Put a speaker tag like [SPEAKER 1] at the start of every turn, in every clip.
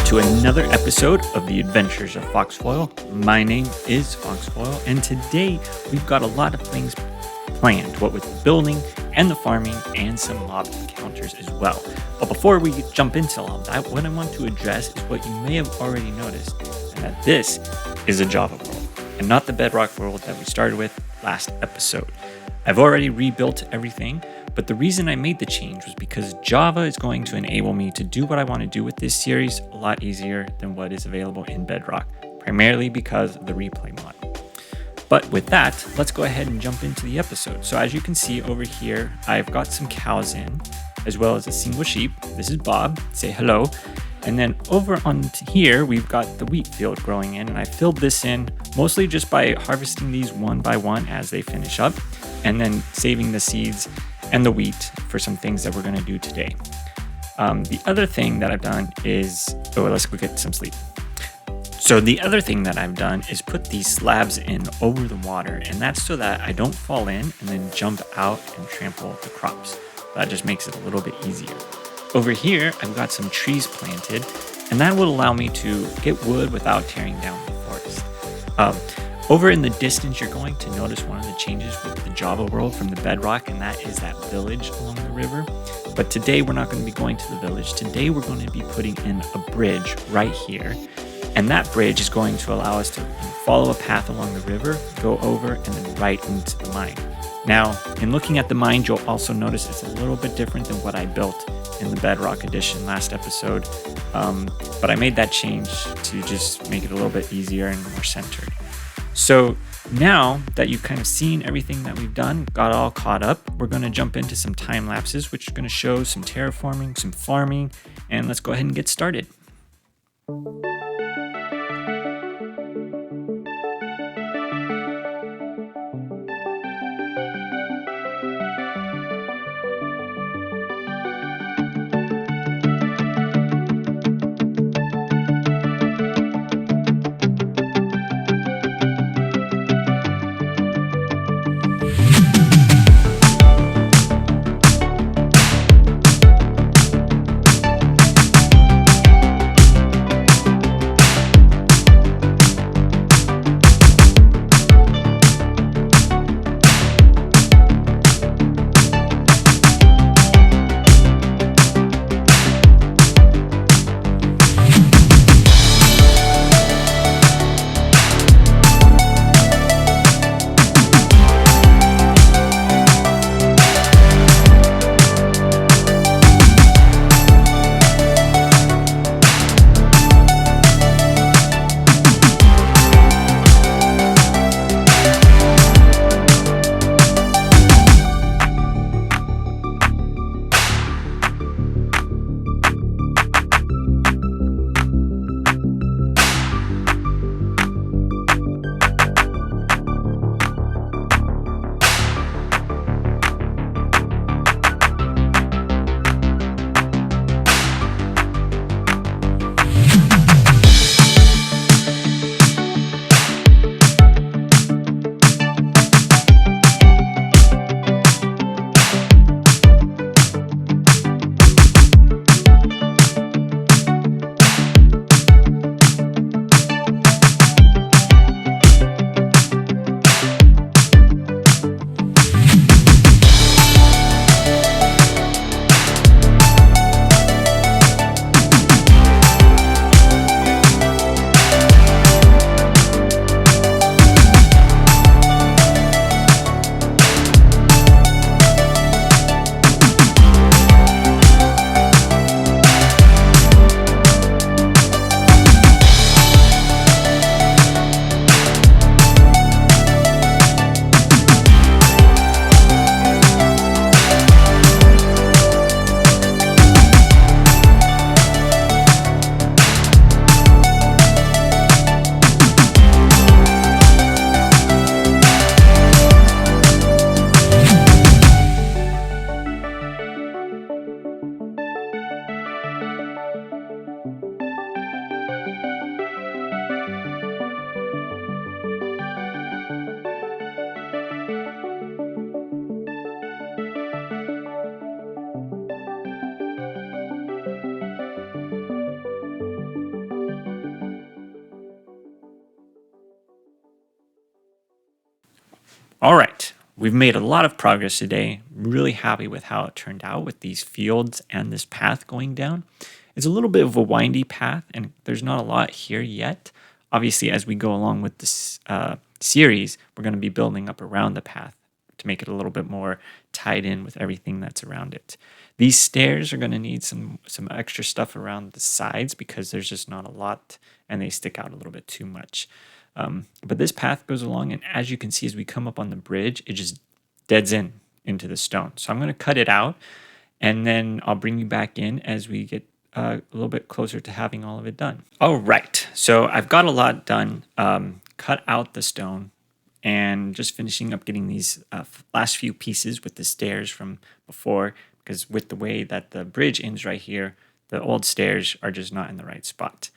[SPEAKER 1] to another episode of the Adventures of FoxFoil. My name is FoxFoil, and today we've got a lot of things planned, what with the building and the farming and some mob encounters as well. But before we jump into all of that, what I want to address is what you may have already noticed, and that this is a Java world, and not the Bedrock world that we started with last episode. I've already rebuilt everything, but the reason I made the change was because Java is going to enable me to do what I want to do with this series a lot easier than what is available in Bedrock, primarily because of the replay mod. But with that, let's go ahead and jump into the episode. So as you can see over here, I've got some cows in, as well as a single sheep. This is Bob, say hello. And then over on here, we've got the wheat field growing in, and I filled this in mostly just by harvesting these one by one as they finish up, and then saving the seeds and the wheat for some things that we're going to do today. The other thing that I've done is, let's go get some sleep. So the other thing that I've done is put these slabs in over the water, and that's so that I don't fall in and then jump out and trample the crops. That just makes it a little bit easier. Over here, I've got some trees planted, and that will allow me to get wood without tearing down the forest. Over in the distance, you're going to notice one of the changes with the Java world from the Bedrock, and that is that village along the river. But today, we're not going to be going to the village. Today, we're going to be putting in a bridge right here. And that bridge is going to allow us to follow a path along the river, go over, and then right into the mine. Now, in looking at the mine, you'll also notice it's a little bit different than what I built in the Bedrock edition last episode. But I made that change to just make it a little bit easier and more centered. So now that you've kind of seen everything that we've done, got all caught up, we're going to jump into some time lapses, which are going to show some terraforming, some farming, and let's go ahead and get started. All right, we've made a lot of progress today. Really happy with how it turned out with these fields and this path going down. It's a little bit of a windy path, and there's not a lot here yet. Obviously, as we go along with this series, we're going to be building up around the path to make it a little bit more tied in with everything that's around it. These stairs are going to need some extra stuff around the sides because there's just not a lot, and they stick out a little bit too much. But this path goes along, and as you can see, as we come up on the bridge, it just deads in into the stone. So I'm going to cut it out, and then I'll bring you back in as we get a little bit closer to having all of it done. All right, so I've got a lot done. Cut out the stone, and just finishing up getting these last few pieces with the stairs from before, because with the way that the bridge ends right here, the old stairs are just not in the right spot.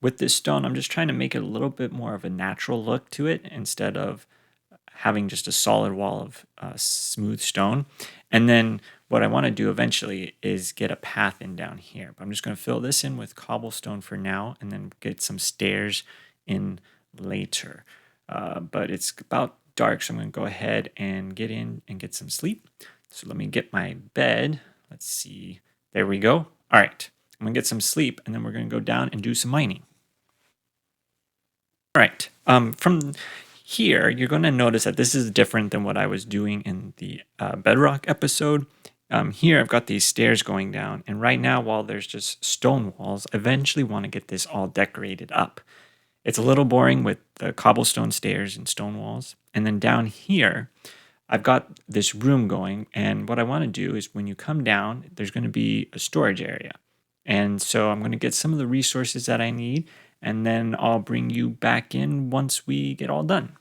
[SPEAKER 1] With this stone, I'm just trying to make it a little bit more of a natural look to it instead of having just a solid wall of smooth stone. And then what I want to do eventually is get a path in down here. But I'm just going to fill this in with cobblestone for now and then get some stairs in later. But it's about dark, so I'm going to go ahead and get in and get some sleep. So let me get my bed. Let's see. There we go. All right. I'm going to get some sleep, and then we're going to go down and do some mining. All right. From here, you're going to notice that this is different than what I was doing in the bedrock episode. Here, I've got these stairs going down, and right now, while there's just stone walls, I eventually want to get this all decorated up. It's a little boring with the cobblestone stairs and stone walls. And then down here, I've got this room going, and what I want to do is when you come down, there's going to be a storage area. And so I'm going to get some of the resources that I need, and then I'll bring you back in once we get all done.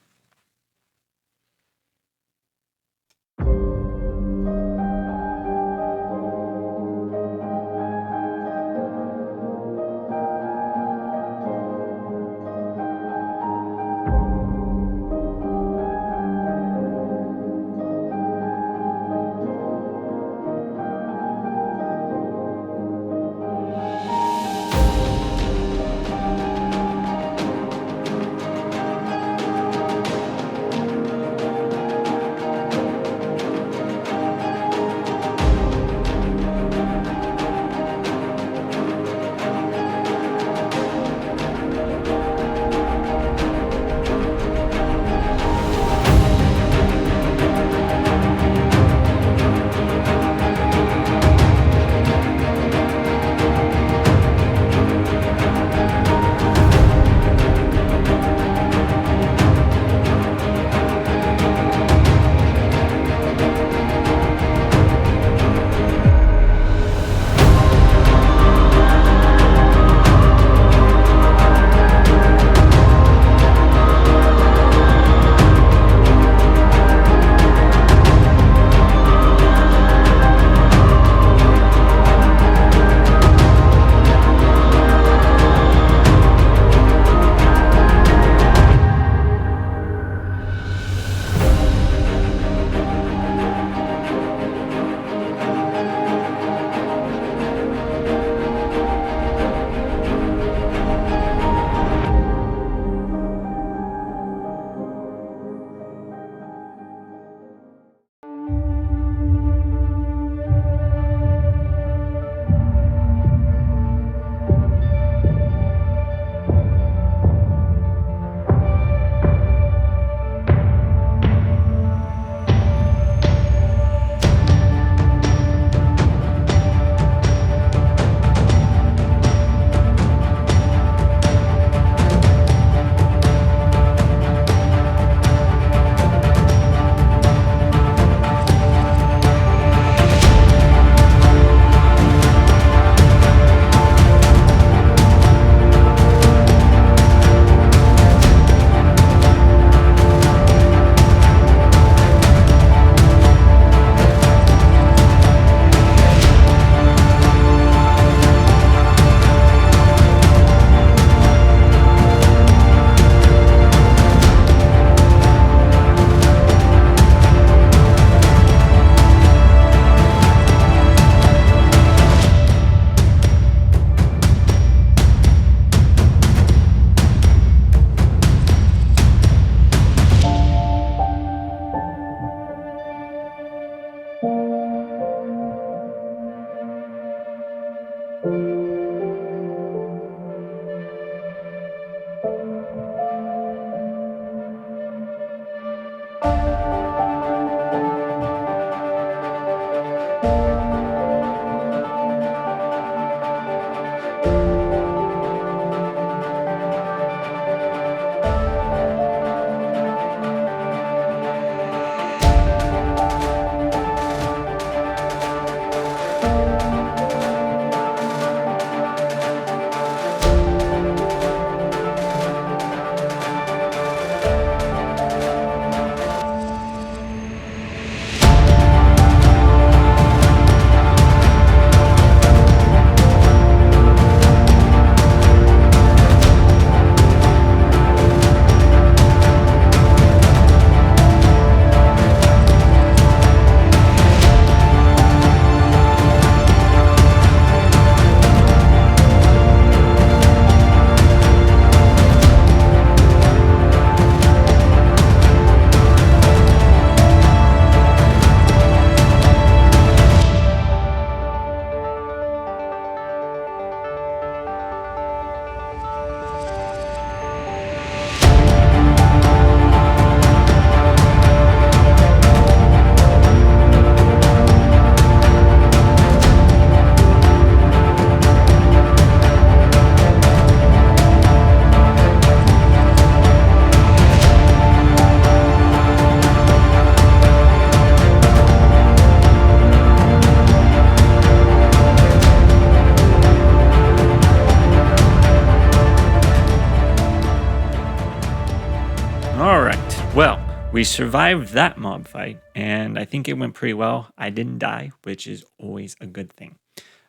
[SPEAKER 1] We survived that mob fight, and I think it went pretty well. I didn't die, which is always a good thing.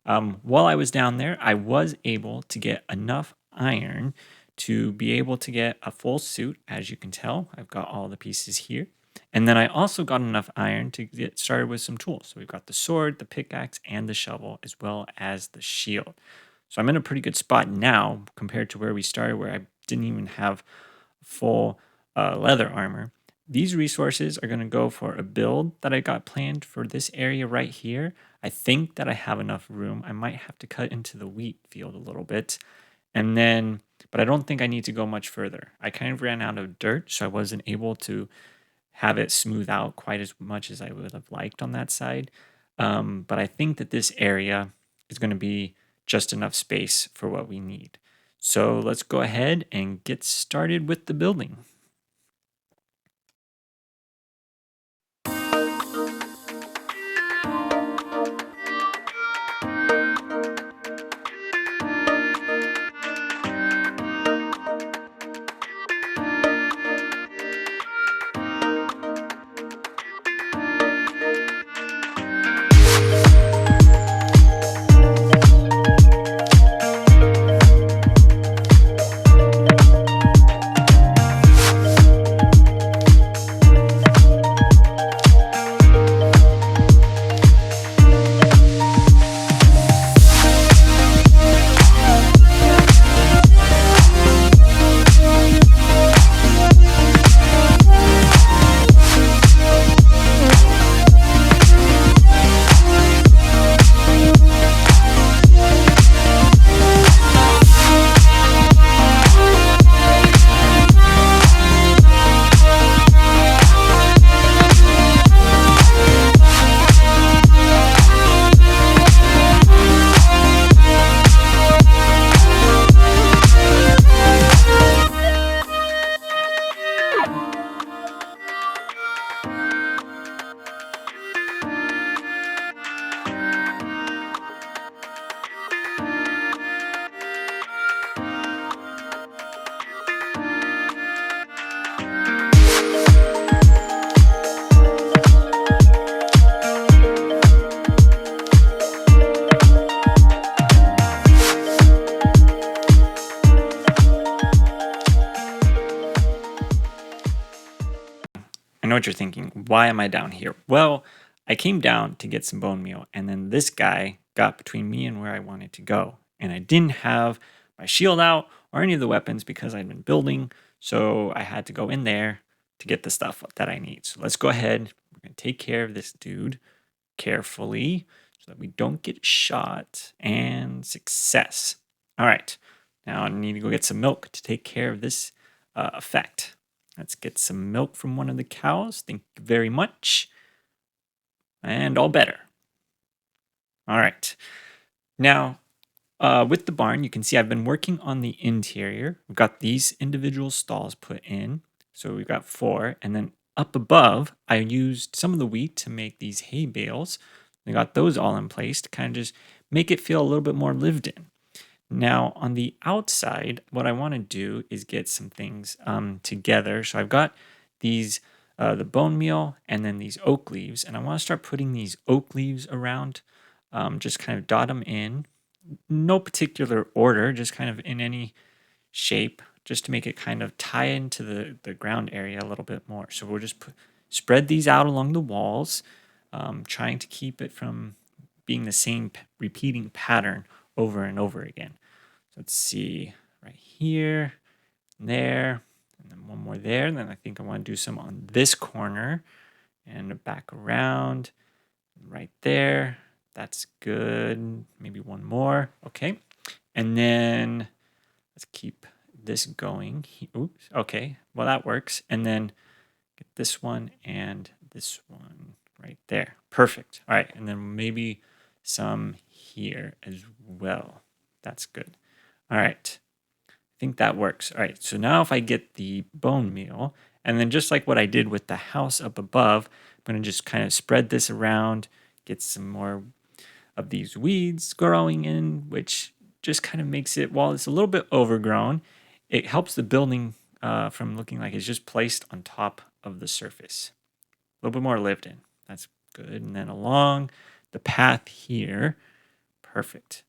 [SPEAKER 1] While I was down there, I was able to get enough iron to be able to get a full suit. As you can tell, I've got all the pieces here. And then I also got enough iron to get started with some tools. So we've got the sword, the pickaxe, and the shovel, as well as the shield. So I'm in a pretty good spot now compared to where we started, where I didn't even have full leather armor. These resources are going to go for a build that I got planned for this area right here. I think that I have enough room. I might have to cut into the wheat field a little bit. And then, but I don't think I need to go much further. I kind of ran out of dirt, so I wasn't able to have it smooth out quite as much as I would have liked on that side. But I think that this area is going to be just enough space for what we need. So let's go ahead and get started with the building. I know what you're thinking. Why am I down here? Well, I came down to get some bone meal, and then this guy got between me and where I wanted to go. And I didn't have my shield out or any of the weapons because I'd been building, so I had to go in there to get the stuff that I need. So let's go ahead. We're going to take care of this dude carefully so that we don't get shot. And success. All right. Now I need to go get some milk to take care of this effect. Let's get some milk from one of the cows. Thank you very much. And all better. All right. Now, with the barn, you can see I've been working on the interior. We've got these individual stalls put in. So we've got 4. And then up above, I used some of the wheat to make these hay bales. We got those all in place to kind of just make it feel a little bit more lived in. Now, on the outside, what I want to do is get some things together. So I've got these, the bone meal and then these oak leaves. And I want to start putting these oak leaves around, just kind of dot them in. No particular order, just kind of in any shape, just to make it kind of tie into the ground area a little bit more. So we'll just spread these out along the walls, trying to keep it from being the same repeating pattern over and over again. So let's see, right here, there, and then one more there. And then I think I want to do some on this corner and back around, right there. That's good. Maybe one more. Okay. And then let's keep this going. Oops. Okay. Well, that works. And then get this one and this one right there. Perfect. All right. And then maybe some here as well. That's good. All right. I think that works. All right. So now if I get the bone meal, and then just like what I did with the house up above, I'm going to just kind of spread this around, get some more of these weeds growing in, which just kind of makes it, while it's a little bit overgrown, it helps the building from looking like it's just placed on top of the surface. A little bit more lived in. That's good. And then along the path here. Perfect.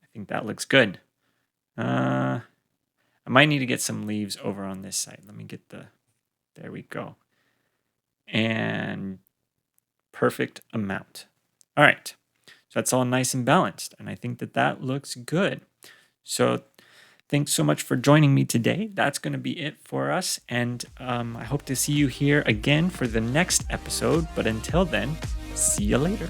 [SPEAKER 1] I think that looks good. I might need to get some leaves over on this side. Let me get there we go. And perfect amount. All right. So that's all nice and balanced. And I think that looks good. So thanks so much for joining me today. That's going to be it for us. And I hope to see you here again for the next episode. But until then, see you later.